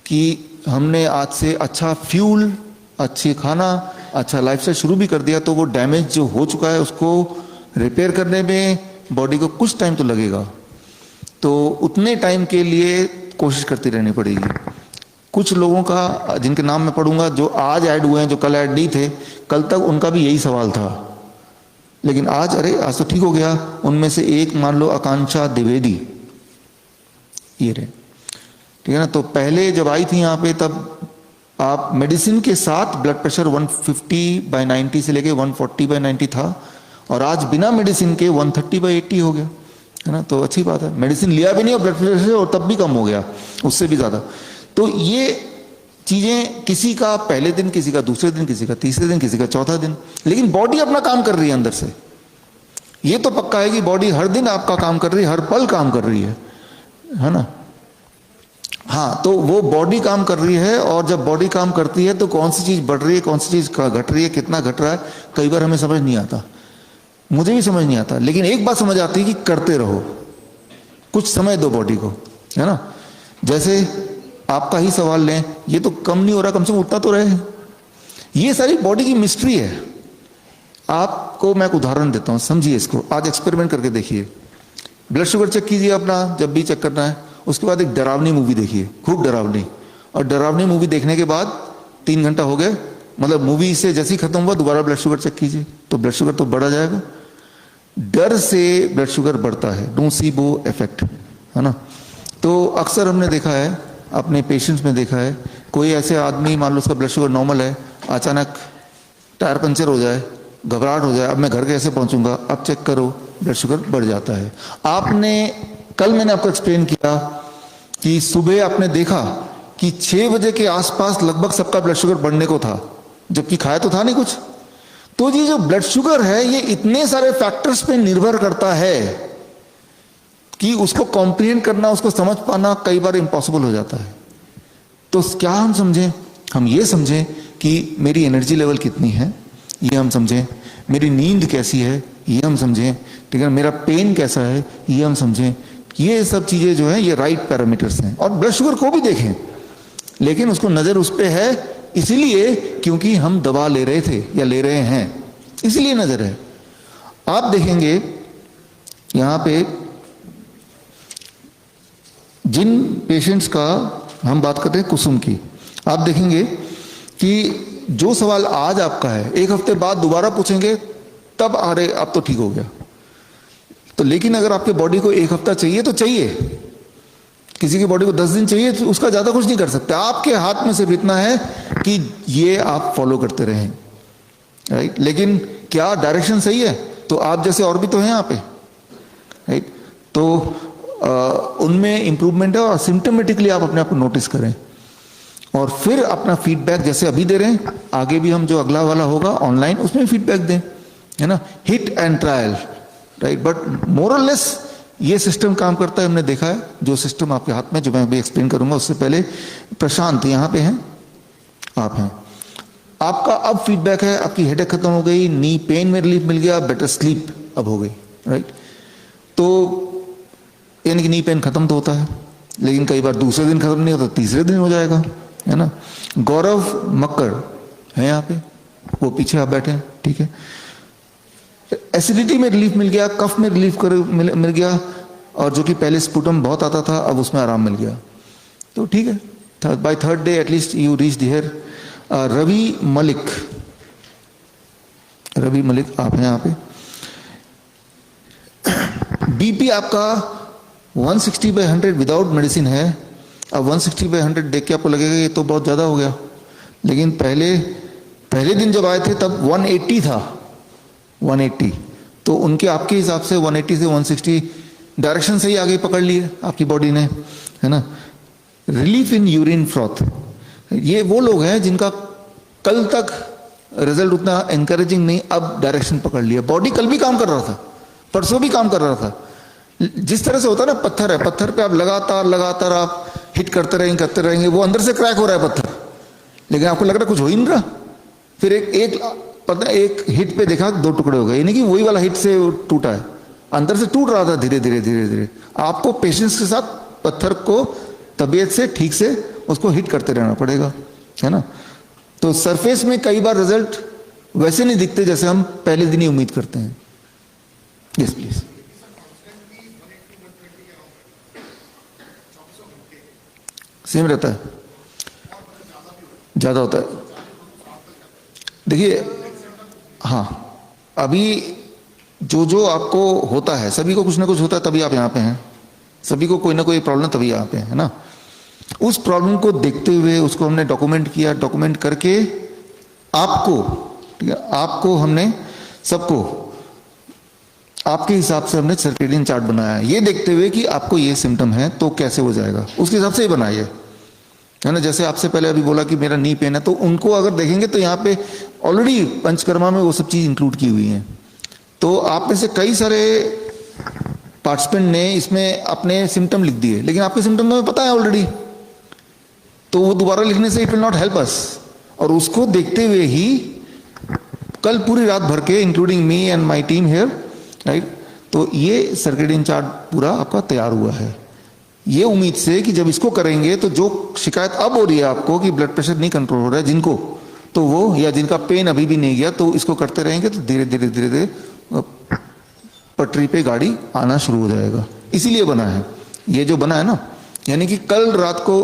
कि हमने आज से अच्छा फ्यूल, अच्छी खाना, अच्छा लाइफस्टाइल शुरू भी कर दिया, तो वो डैमेज जो हो चुका है उसको रिपेयर करने में बॉडी को कुछ टाइम तो लगेगा। तो उतने टाइम के लिए कोशिश करती रहनी पड़ेगी। कुछ लोगों का जिनके नाम मैं पढ़ूंगा जो आज ऐड हुए हैं, जो कल ऐड नहीं थे, कल तक उनका भी यही सवाल था, लेकिन आज अरे आज तो ठीक हो गया। उनमें से एक मान लो आकांक्षा द्विवेदी, ये रहे, ठीक है ना। तो पहले जब आई थी यहाँ पे तब आप मेडिसिन के साथ ब्लड प्रेशर 150/90 से लेके 140/90 था, और आज बिना मेडिसिन के 130/80 हो गया, है ना। तो अच्छी बात है, मेडिसिन लिया भी नहीं और ब्लड प्रेशर और तब भी कम हो गया, उससे भी ज्यादा। तो ये चीजें किसी का पहले दिन, किसी का दूसरे दिन, किसी का तीसरे दिन, किसी का चौथा दिन, लेकिन बॉडी अपना काम कर रही है अंदर से। ये तो पक्का है कि बॉडी हर दिन आपका काम कर रही है, हर पल काम कर रही है ना। हाँ, तो वो बॉडी काम कर रही है, और जब बॉडी काम करती है तो कौन सी चीज बढ़ रही है, कौन सी चीज घट रही है, कितना घट रहा है, कई बार हमें समझ नहीं आता, मुझे भी समझ नहीं आता। लेकिन एक बात समझ आती है कि करते रहो, कुछ समय दो बॉडी को, है ना। जैसे आपका ही सवाल लें, ये तो कम नहीं हो रहा, कम से कम उठता तो रहे। ये सारी बॉडी की मिस्ट्री है। आपको मैं एक उदाहरण देता हूं, समझिए इसको, आज एक्सपेरिमेंट करके देखिए। ब्लड शुगर चेक कीजिए अपना, जब भी चेक करना है। उसके बाद एक डरावनी मूवी देखिए, खूब डरावनी, और डरावनी मूवी देखने के बाद 3 घंटा हो गए, मतलब मूवी से जैसे ही खत्म हुआ दोबारा ब्लड शुगर चेक कीजिए, तो ब्लड शुगर तो बढ़ा जाएगा। डर से ब्लड शुगर बढ़ता है, नोसिबो इफेक्ट, है ना। तो अक्सर हमने देखा है, अपने पेशेंट्स में देखा है, कोई ऐसे आदमी, मान लो उसका ब्लड शुगर नॉर्मल है, अचानक टायर पंचर हो जाए, घबराहट हो जाए, अब मैं घर कैसे पहुंचूंगा, अब चेक करो ब्लड शुगर बढ़ जाता है। आपने कल मैंने आपको एक्सप्लेन किया कि सुबह आपने देखा कि 6 बजे के आसपास लगभग सबका ब्लड शुगर बढ़ने को था, जबकि खाया तो था नहीं कुछ। तो ये जो ब्लड शुगर है ये इतने सारे फैक्टर्स पे निर्भर करता है कि उसको कॉम्प्रिहेंड करना, उसको समझ पाना कई बार इम्पॉसिबल हो जाता है। तो क्या हम समझें, हम ये समझें कि मेरी एनर्जी लेवल कितनी है, ये हम समझें, मेरी नींद कैसी है ये हम समझें, ठीक है, मेरा पेन कैसा है ये हम समझें। ये सब चीजें जो है ये राइट पैरामीटर्स हैं। और ब्लड शुगर को भी देखें, लेकिन उसको नजर उस पे है इसलिए क्योंकि हम दवा ले रहे थे या ले रहे हैं, इसलिए नजर है। आप देखेंगे यहां पे जिन पेशेंट्स का हम बात करते हैं कुसुम की, आप देखेंगे कि जो सवाल आज आपका है 1 हफ्ते बाद दोबारा पूछेंगे तब अरे अब तो ठीक हो गया। तो लेकिन अगर आपके बॉडी को 1 हफ्ता चाहिए तो चाहिए, किसी की बॉडी को 10 दिन चाहिए तो उसका ज्यादा कुछ नहीं कर सकते। आपके हाथ में सिर्फ इतना है कि ये आप फॉलो करते रहें, राइट। लेकिन क्या डायरेक्शन सही है? तो आप जैसे और भी तो हैं यहाँ पे, राइट। तो उनमें इंप्रूवमेंट है और सिम्टोमेटिकली आप अपने आप को नोटिस करें और फिर अपना फीडबैक जैसे अभी दे रहे हैं, आगे भी हम जो अगला वाला होगा ऑनलाइन उसमें फीडबैक दें, है ना। Hit and trial, right. But more और लेस ये सिस्टम काम करता है, हमने देखा है। जो सिस्टम आपके हाथ में, जो मैं अभी एक्सप्लेन करूंगा, उससे पहले प्रशांत यहाँ पे हैं, आप हैं, आपका अब फीडबैक है, आपकी हेडेक खत्म हो गई, नी पेन में रिलीफ मिल गया, बेटर स्लीप अब हो गई, राइट। तो यानी कि नी पेन खत्म तो होता है, लेकिन कई बार दूसरे दिन खत्म नहीं होता, तीसरे दिन हो जाएगा, है ना। गौरव मक्कड़ है यहाँ पे, वो पीछे आप बैठे हैं, ठीक है। एसिडिटी में रिलीफ मिल गया, कफ में रिलीफ मिल गया, और जो कि पहले स्पुटम बहुत आता था अब उसमें आराम मिल गया, तो ठीक है। By 3rd day at least you reach here. Ravi Malik, Ravi Malik आप हैं यहाँ पे। बीपी आपका 160/100 विदाउट मेडिसिन है। अब 160/100 देख के आपको लगेगा ये तो बहुत ज्यादा हो गया, लेकिन पहले दिन जब आए थे तब 180 था, 180। तो उनके आपके हिसाब से 180 से 160 डायरेक्शन से ही आगे पकड़ लिए आपकी बॉडी ने, है ना। रिलीफ इन यूरिन फ्रॉथ, ये वो लोग हैं जिनका कल तक रिजल्ट उतना एनकरेजिंग नहीं, अब डायरेक्शन पकड़ लिया। बॉडी कल भी काम कर रहा था, परसों भी काम कर रहा था। जिस तरह से होता है ना, पत्थर है, पत्थर पे आप लगातार आप हिट करते रहेंगे, वो अंदर से क्रैक हो रहा है पत्थर, लेकिन आपको लग रहा है कुछ हो ही नहीं रहा। फिर एक हिट पे देखा 2 टुकड़े हो गए, यानी कि वही वाला हिट से टूटा है, अंदर से टूट रहा था धीरे धीरे। आपको पेशेंस के साथ पत्थर को तबीयत से ठीक से उसको हिट करते रहना पड़ेगा, है ना। तो सरफेस में कई बार रिजल्ट वैसे नहीं दिखते जैसे हम पहले दिन ही उम्मीद करते हैं। Yes please. सेम रहता है, ज्यादा होता है। देखिए, हाँ, अभी जो आपको होता है, सभी को कुछ ना कुछ होता है तभी आप यहाँ पे हैं, सभी को कोई ना कोई प्रॉब्लम तभी यहाँ पे है ना। उस प्रॉब्लम को देखते हुए उसको हमने डॉक्यूमेंट किया, डॉक्यूमेंट करके आपको, ठीक है, आपको हमने सबको आपके हिसाब से हमने सर्केडियन चार्ट बनाया है, ये देखते हुए कि आपको ये सिम्टम है तो कैसे हो जाएगा, उसके हिसाब से ही बनाइए, है ना। जैसे आपसे पहले अभी बोला कि मेरा नी पेन है, तो उनको अगर देखेंगे तो यहाँ पे ऑलरेडी पंचकर्मा में वो सब चीज इंक्लूड की हुई हैं। तो आप में से कई सारे पार्टिसिपेंट ने इसमें अपने सिम्टम लिख दिए, लेकिन आपके सिम्टम तो हमें पता है ऑलरेडी, तो वो दोबारा लिखने से it will not help us. और उसको देखते हुए ही कल पूरी रात भर के, including me and my team here, right, तो ये सर्केडियन चार्ट पूरा आपका तैयार हुआ है, ये उम्मीद से कि जब इसको करेंगे तो जो शिकायत अब हो रही है आपको कि ब्लड प्रेशर नहीं कंट्रोल हो रहा है जिनको, तो वो, या जिनका पेन अभी भी नहीं गया, तो इसको करते रहेंगे तो धीरे धीरे धीरे धीरे पटरी पे गाड़ी आना शुरू हो जाएगा। इसीलिए बना है ये जो बना है ना। यानी कि कल रात को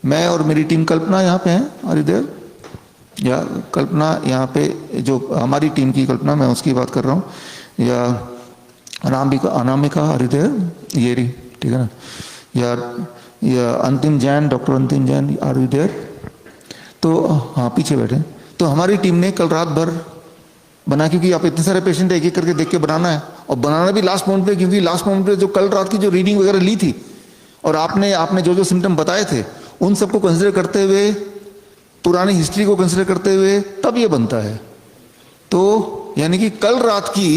मैं और मेरी टीम, कल्पना यहाँ पे है, आर यू देयर? या कल्पना यहाँ पे, जो हमारी टीम की कल्पना, मैं उसकी बात कर रहा हूँ, या अनामिका आर यू देयर? ये रही, ठीक है ना? या अंतिम जैन, डॉक्टर अंतिम जैन, आर यू देयर? तो हाँ, पीछे बैठे। तो हमारी टीम ने कल रात भर बना, क्योंकि आप इतने सारे पेशेंट एक एक करके देख के बनाना है, और बनाना भी लास्ट मोमेंट पे, क्योंकि लास्ट मोमेंट पे जो कल रात की जो रीडिंग वगैरह ली थी और आपने जो जो सिम्टम बताए थे उन सबको कंसिडर करते हुए, पुरानी हिस्ट्री को कंसिडर करते हुए तब ये बनता है। तो यानी कि कल रात की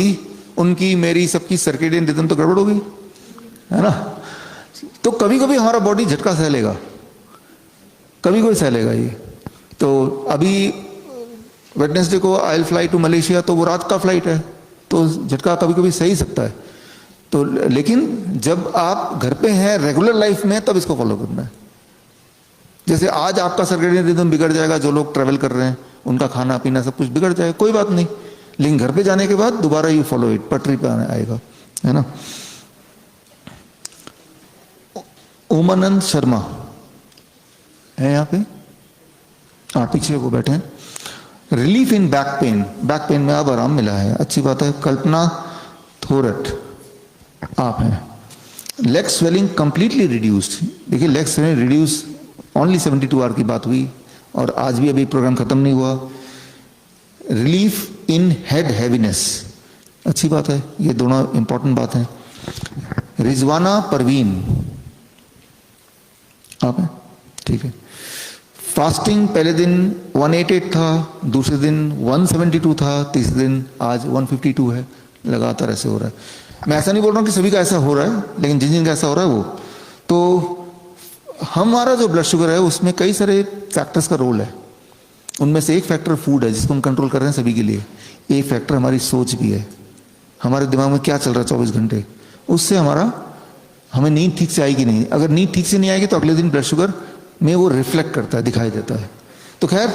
उनकी, मेरी, सबकी सर्केडियन रिदम तो गड़बड़ हो गई है ना। तो कभी कभी हमारा बॉडी झटका सह लेगा, कभी कोई सह लेगा ये। तो अभी वेडनेसडे को I will fly to Malaysia, तो वो रात का फ्लाइट है, तो झटका कभी कभी सह ही सकता है। तो लेकिन जब आप घर पे हैं रेगुलर लाइफ में, तब इसको फॉलो करना है। जैसे आज आपका सर्केडियन रिदम बिगड़ जाएगा, जो लोग ट्रैवल कर रहे हैं उनका खाना पीना सब कुछ बिगड़ जाएगा, कोई बात नहीं, लेकिन घर पे जाने के बाद दोबारा यू फॉलो इट, पटरी पे आएगा, है ना। उमानंद शर्मा है यहाँ पे, हाँ पीछे वो बैठे हैं। Relief in back pain, back pain में अब आराम मिला है, अच्छी बात है। कल्पना थोरट आप हैं। लेग स्वेलिंग कंप्लीटली रिड्यूस्ड, देखिए leg swelling reduce only 72 hour की बात हुई, और आज भी अभी प्रोग्राम खत्म नहीं हुआ। रिलीफ इन हेड हैवीनेस, अच्छी बात है, ये दोनों इंपॉर्टेंट बात है। रिजवाना परवीन आप हैं, ठीक है। फास्टिंग पहले दिन 188 था, दूसरे दिन 172 था, तीसरे दिन आज 152 है, लगातार ऐसे हो रहा है। मैं ऐसा नहीं बोल रहा हूँ कि सभी का ऐसा हो रहा है, लेकिन जिन जिन का ऐसा हो रहा है वो, तो हमारा जो ब्लड शुगर है उसमें कई सारे फैक्टर्स का रोल है। उनमें से एक फैक्टर फूड है, जिसको हम कंट्रोल कर रहे हैं सभी के लिए। एक फैक्टर हमारी सोच भी है, हमारे दिमाग में क्या चल रहा है 24 घंटे, उससे हमें नींद ठीक से आएगी नहीं। अगर नींद ठीक से नहीं आएगी तो अगले दिन ब्लड शुगर में वो रिफ्लेक्ट करता है, दिखाई देता है। तो खैर,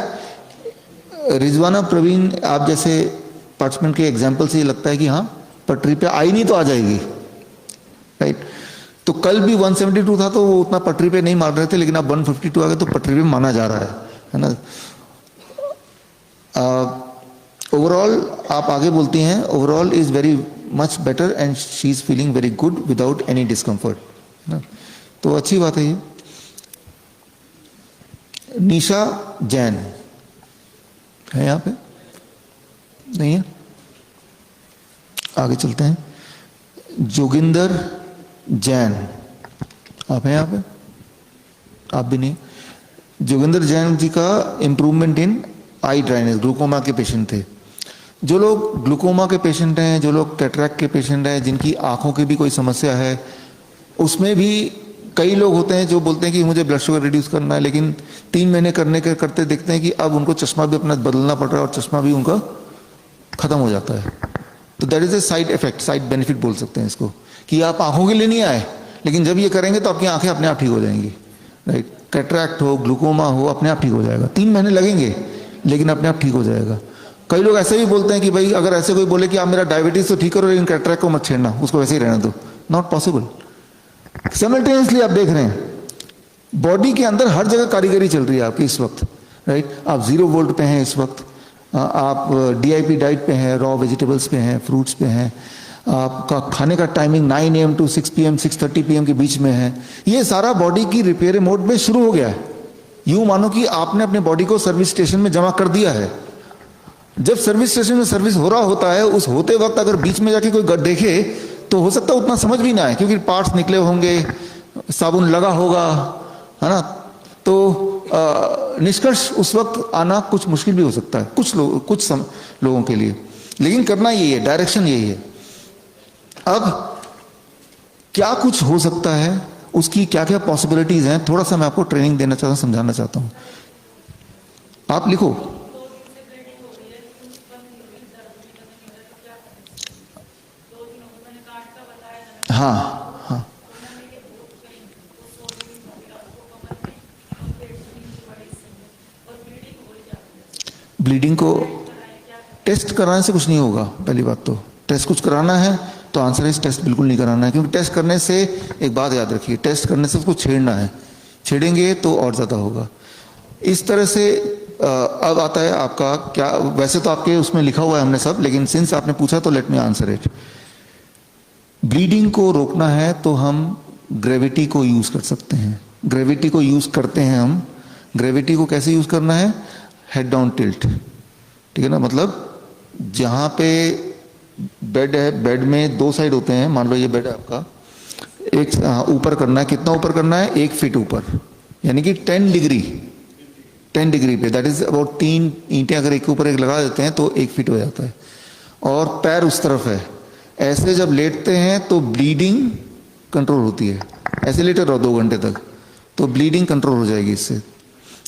रिजवाना प्रवीण आप जैसे पार्टिसिपेंट के एग्जाम्पल से ये लगता है कि हाँ पटरी पे आई नहीं तो आ जाएगी, राइट। तो कल भी 172 था, तो वो उतना पटरी पे नहीं मार रहे थे, लेकिन अब 152 आ गए तो पटरी पे माना जा रहा है ना। ओवरऑल आप आगे बोलती हैं, overall is very much better and she is feeling very good without any discomfort, है ना। तो अच्छी बात है ये। निशा जैन है यहाँ पे, नहीं है, आगे चलते हैं। जोगिंदर जैन आप हैं यहाँ पे, आप भी नहीं। जोगिंदर जैन जी का improvement in I dryness, glaucoma के पेशेंट थे। जो लोग ग्लूकोमा के पेशेंट हैं, जो लोग कैटरैक्ट के पेशेंट हैं, जिनकी आंखों की भी कोई समस्या है, उसमें भी कई लोग होते हैं जो बोलते हैं कि मुझे ब्लड शुगर रिड्यूस करना है, लेकिन 3 महीने करते देखते हैं कि अब उनको चश्मा भी अपना बदलना पड़ रहा है और चश्मा भी उनका खत्म हो जाता है। तो that is a side effect, side benefit बोल सकते हैं इसको, कि आप आंखों के लिए नहीं आए, लेकिन जब ये करेंगे तो आपकी आंखें अपने आप ठीक हो जाएंगी, राइट। कैटरैक्ट हो, ग्लूकोमा हो, अपने आप ठीक हो जाएगा। 3 महीने लगेंगे, लेकिन अपने आप ठीक हो जाएगा। कई लोग ऐसे भी बोलते हैं कि भाई अगर ऐसे कोई बोले कि आप मेरा डायबिटीज तो ठीक करो, लेकिन कैटरैक्ट को मत छेड़ना, उसको वैसे ही रहने दो, नॉट पॉसिबल। साइमल्टेनियसली आप देख रहे हैं बॉडी के अंदर हर जगह कारीगरी चल रही है आपकी इस वक्त, राइट। आप 0 वोल्ट पे हैं इस वक्त, आप DIP डाइट पे हैं, रॉ वेजिटेबल्स पे हैं, फ्रूट्स पे हैं, आपका खाने का timing 9 AM to 6 PM 6:30 PM के बीच में है। ये सारा बॉडी की रिपेयर मोड में शुरू हो गया है। यूं मानो कि आपने अपने बॉडी को सर्विस स्टेशन में जमा कर दिया है। जब सर्विस स्टेशन में सर्विस हो रहा होता है, उस होते वक्त अगर बीच में जाके कोई देखे तो हो सकता है उतना समझ भी ना आए, क्योंकि पार्ट्स निकले होंगे, साबुन लगा होगा, है ना। तो निष्कर्ष उस वक्त आना कुछ मुश्किल भी हो सकता है कुछ लोगों के लिए, लेकिन करना यही है, डायरेक्शन यही है। अब क्या कुछ हो सकता है, उसकी क्या क्या पॉसिबिलिटीज हैं, थोड़ा सा मैं आपको ट्रेनिंग देना चाहता हूं, समझाना चाहता हूं। आप लिखो। हाँ हाँ, ब्लीडिंग को टेस्ट कराने से कुछ नहीं होगा। पहली बात तो टेस्ट कुछ कराना है तो आंसर इस टेस्ट बिल्कुल नहीं कराना है, क्योंकि टेस्ट करने से एक बात याद रखिए, टेस्ट करने से उसको छेड़ना है, छेड़ेंगे तो और ज़्यादा होगा। इस तरह से अब आता है आपका क्या, वैसे तो आपके उसमें लिखा हुआ है हमने सब, लेकिन सिंस आपने पूछा तो let me answer it. Bleeding को रोकना है तो हम ग्रेविटी को यूज कर सकते हैं, ग्रेविटी को यूज करते हैं हम। ग्रेविटी को कैसे यूज करना है? हेड डाउन टिल्ट, ठीक है ना, मतलब जहां पे बेड है, बेड में दो साइड होते हैं, मान लो ये बेड है आपका, एक ऊपर करना है, कितना ऊपर करना है? 1 फीट ऊपर, यानी कि 10 डिग्री, 10 डिग्री पे, दैट इज अबाउट 3 ईंटें अगर एक के ऊपर एक लगा देते हैं तो 1 फीट हो जाता है। और पैर उस तरफ है, ऐसे जब लेटते हैं तो ब्लीडिंग कंट्रोल होती है। ऐसे लेटे रहो 2 घंटे तक तो ब्लीडिंग कंट्रोल हो जाएगी इससे।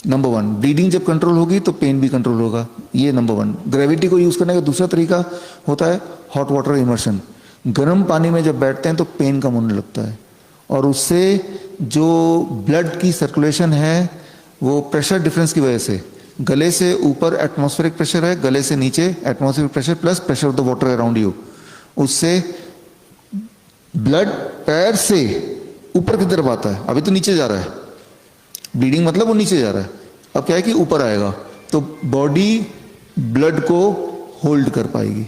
नंबर 1, ब्लीडिंग जब कंट्रोल होगी तो पेन भी कंट्रोल होगा, ये नंबर 1। ग्रेविटी को यूज करने का दूसरा तरीका होता है हॉट वाटर इमर्शन। गर्म पानी में जब बैठते हैं तो पेन कम होने लगता है, और उससे जो ब्लड की सर्कुलेशन है वो प्रेशर डिफरेंस की वजह से, गले से ऊपर एटमॉस्फेरिक प्रेशर है, गले से नीचे atmospheric pressure plus pressure of the water around you, उससे ब्लड पैर से ऊपर की तरफ आता है। अभी तो नीचे जा रहा है, ब्लीडिंग मतलब वो नीचे जा रहा है, अब क्या है कि ऊपर आएगा तो बॉडी ब्लड को होल्ड कर पाएगी,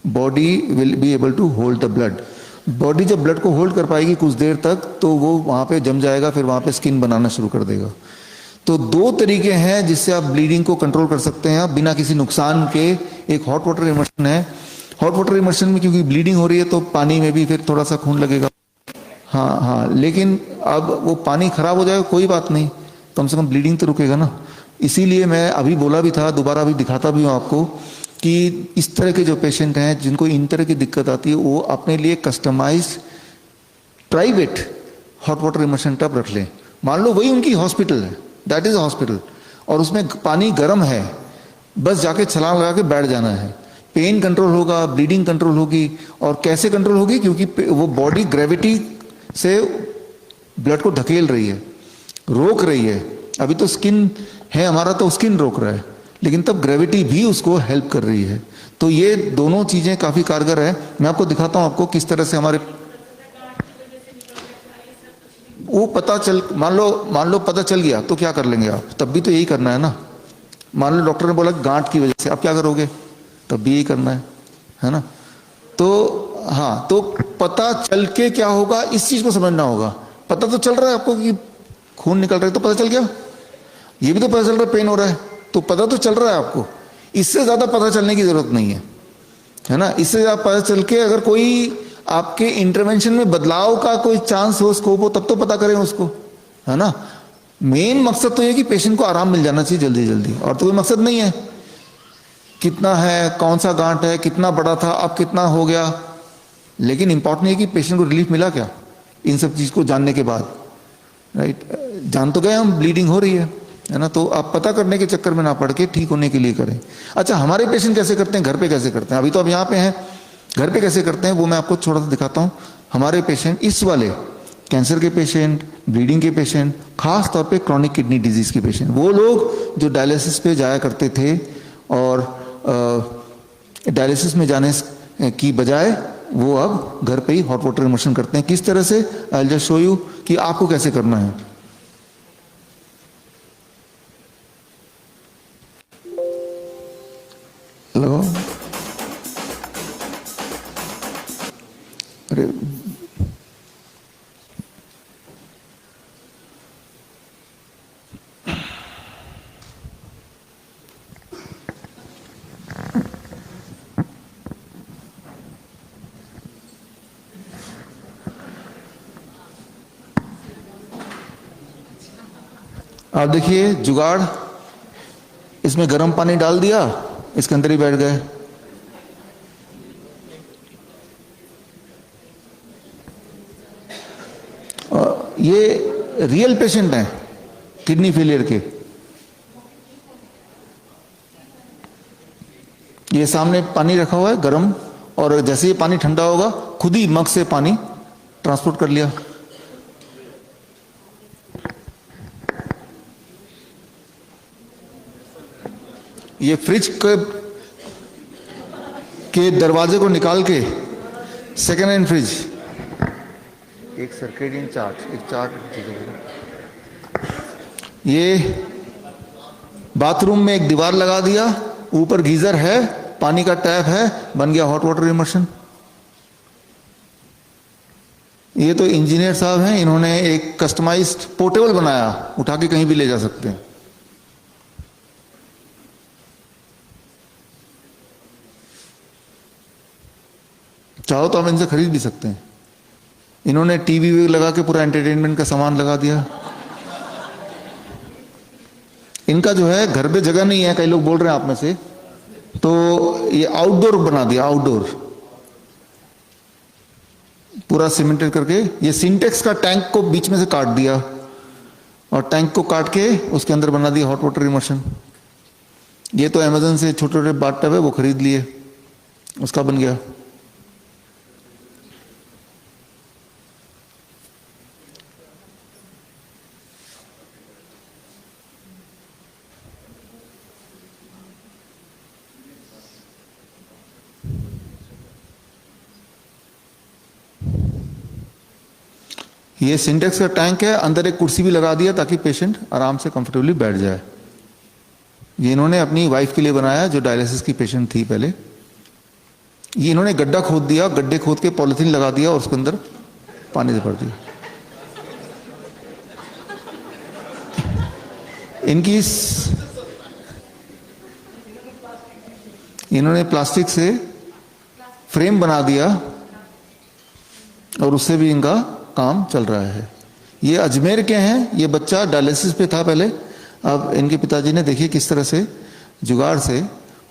body will be able to hold the blood. Body जब ब्लड को होल्ड कर पाएगी कुछ देर तक तो वो वहां पे जम जाएगा, फिर वहां पे स्किन बनाना शुरू कर देगा। तो 2 तरीके हैं जिससे आप ब्लीडिंग को कंट्रोल कर सकते हैं आप बिना किसी नुकसान के। एक हॉट वाटर इमर्शन है, हॉट वाटर इमर्शन में क्योंकि ब्लीडिंग हो रही है तो पानी में भी फिर थोड़ा सा खून लगेगा, हाँ, लेकिन अब वो पानी खराब हो जाएगा कोई बात नहीं, कम से कम ब्लीडिंग तो रुकेगा ना। इसीलिए मैं अभी बोला भी था, दोबारा अभी दिखाता भी हूँ आपको कि इस तरह के जो पेशेंट हैं जिनको इन तरह की दिक्कत आती है वो अपने लिए customise private hot water immersion tub रख लें। मान लो वही उनकी हॉस्पिटल है, दैट इज हॉस्पिटल, और उसमें पानी गर्म है, बस जाके छलांग लगा के बैठ जाना है, पेन कंट्रोल होगा, ब्लीडिंग कंट्रोल होगी। और कैसे कंट्रोल होगी? क्योंकि वो बॉडी ग्रेविटी से ब्लड को धकेल रही है, रोक रही है। अभी तो स्किन है हमारा तो स्किन रोक रहा है, लेकिन तब ग्रेविटी भी उसको हेल्प कर रही है। तो ये दोनों चीजें काफी कारगर है। मैं आपको दिखाता हूं आपको किस तरह से हमारे वो पता चल, मान लो पता चल गया तो क्या कर लेंगे आप? तब भी तो यही करना है ना। मान लो डॉक्टर ने बोला गांठ की वजह से, आप क्या करोगे? तब भी यही करना है ना। तो हाँ, तो पता चल के क्या होगा इस चीज को समझना होगा। पता तो चल रहा है आपको कि खून निकल रहा है, तो पता चल गया, ये भी तो पता चल रहा है पेन हो रहा है, तो पता तो चल रहा है आपको। इससे ज्यादा पता चलने की जरूरत नहीं है ना। इससे ज्यादा पता चल के अगर कोई आपके इंटरवेंशन में बदलाव का कोई चांस हो, स्कोप हो, तब तो पता करें उसको, है ना। मेन मकसद तो ये कि पेशेंट को आराम मिल जाना चाहिए जल्दी जल्दी, और तो कोई मकसद नहीं है कितना है, कौन सा गांठ है, कितना बड़ा था, अब कितना हो गया। लेकिन इंपॉर्टेंट है कि पेशेंट को रिलीफ मिला क्या इन सब चीज को जानने के बाद, राइट। जान तो गए हम ब्लीडिंग हो रही है ना, तो आप पता करने के चक्कर में ना पड़ के ठीक होने के लिए करें। अच्छा, हमारे पेशेंट कैसे करते हैं, घर पे कैसे करते हैं? अभी तो अब यहाँ पे हैं, घर पे कैसे करते हैं वो मैं आपको थोड़ा सा दिखाता हूँ। हमारे पेशेंट इस वाले कैंसर के पेशेंट, ब्लीडिंग के पेशेंट, खास तौर पे क्रॉनिक किडनी डिजीज के पेशेंट, वो लोग जो डायलिसिस पे जाया करते थे और डायलिसिस में जाने की बजाय वो अब घर पे ही हॉट वाटर इमर्शन करते हैं। किस तरह से? I will just show you कि आपको कैसे करना है। लगाओ। अरे आप देखिए जुगाड़, इसमें गर्म पानी डाल दिया, इसके अंदर ही बैठ गए। ये रियल पेशेंट हैं किडनी फेलियर के। ये सामने पानी रखा हुआ है गर्म, और जैसे ही पानी ठंडा होगा खुद ही मग से पानी ट्रांसपोर्ट कर लिया। ये फ्रिज के दरवाजे को निकाल के सेकेंड हैंड फ्रिज, एक सर्केडियन चार्ट, एक चार्ट, ये बाथरूम में एक दीवार लगा दिया, ऊपर गीजर है, पानी का टैप है, बन गया हॉट वाटर इमर्शन। ये तो इंजीनियर साहब हैं, इन्होंने एक कस्टमाइज्ड पोर्टेबल बनाया, उठा के कहीं भी ले जा सकते हैं। चाहो तो आप इनसे खरीद भी सकते हैं। इन्होंने टीवी भी लगा के पूरा एंटरटेनमेंट का सामान लगा दिया। इनका जो है घर पे जगह नहीं है, कई लोग बोल रहे हैं आप में से, तो ये आउटडोर बना दिया, आउटडोर पूरा सीमेंटेड करके। ये सिंटेक्स का टैंक को बीच में से काट दिया और टैंक को काट के उसके अंदर बना दिया हॉट वाटर इमर्शन। ये तो अमेज़न से छोटे छोटे बाथ टब है, वो खरीद लिए, उसका बन गया। ये सिंटेक्स का टैंक है, अंदर एक कुर्सी भी लगा दिया ताकि पेशेंट आराम से कंफर्टेबली बैठ जाए। ये इन्होंने अपनी वाइफ के लिए बनाया जो डायलिसिस की पेशेंट थी पहले। ये इन्होंने गड्ढा खोद दिया, गड्ढे खोद के पॉलिथीन लगा दिया और उसके अंदर पानी से भर दिया। इन्होंने प्लास्टिक से फ्रेम बना दिया और उससे भी इनका काम चल रहा है। ये अजमेर के हैं, ये बच्चा डायलिसिस पे था पहले, अब इनके पिताजी ने देखिए किस तरह से जुगाड़ से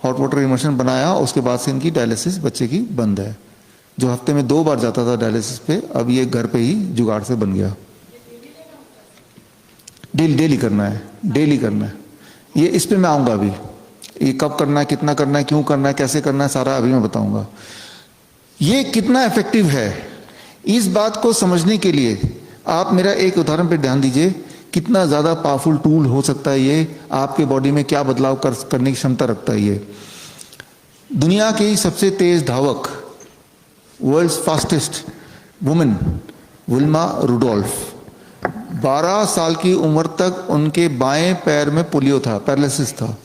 हॉट वाटर इमर्शन बनाया, उसके बाद से इनकी डायलिसिस बच्चे की बंद है। जो हफ्ते में 2 बार जाता था डायलिसिस पे, अब ये घर पे ही जुगाड़ से बन गया। डेली करना है, डेली करना है। ये इस पे मैं आऊँगा अभी, ये कब करना है, कितना करना है, क्यों करना है, कैसे करना है, सारा अभी मैं बताऊँगा। ये कितना इफेक्टिव है, इस बात को समझने के लिए आप मेरा एक उदाहरण पे ध्यान दीजिए। कितना ज़्यादा पावरफुल टूल हो सकता है ये, आपके बॉडी में क्या बदलाव करने की क्षमता रखता है ये। दुनिया की सबसे तेज धावक, world's fastest women Wilma Rudolph, 12 साल की उम्र तक उनके बाएं पैर में पोलियो था, पैरालिसिस था,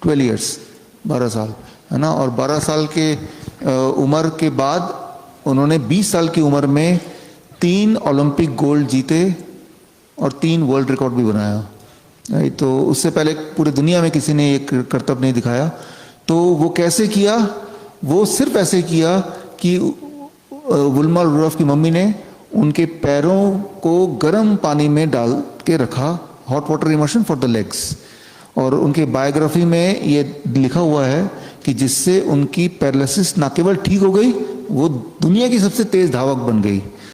12 इयर्स, 12 साल, है ना। और 12 साल के उम्र के बाद उन्होंने 20 साल की उम्र में 3 ओलंपिक गोल्ड जीते और 3 वर्ल्ड रिकॉर्ड भी बनाया। तो उससे पहले पूरी दुनिया में किसी ने एक करतब नहीं दिखाया। तो वो कैसे किया? वो सिर्फ ऐसे किया कि विल्मा रुडोल्फ की मम्मी ने उनके पैरों को गर्म पानी में डाल के रखा, hot water immersion for the legs. और उनके बायोग्राफी में ये लिखा हुआ है कि जिससे उनकी पैरालिसिस ना केवल ठीक हो गई, वो दुनिया की सबसे तेज धावक बन गई।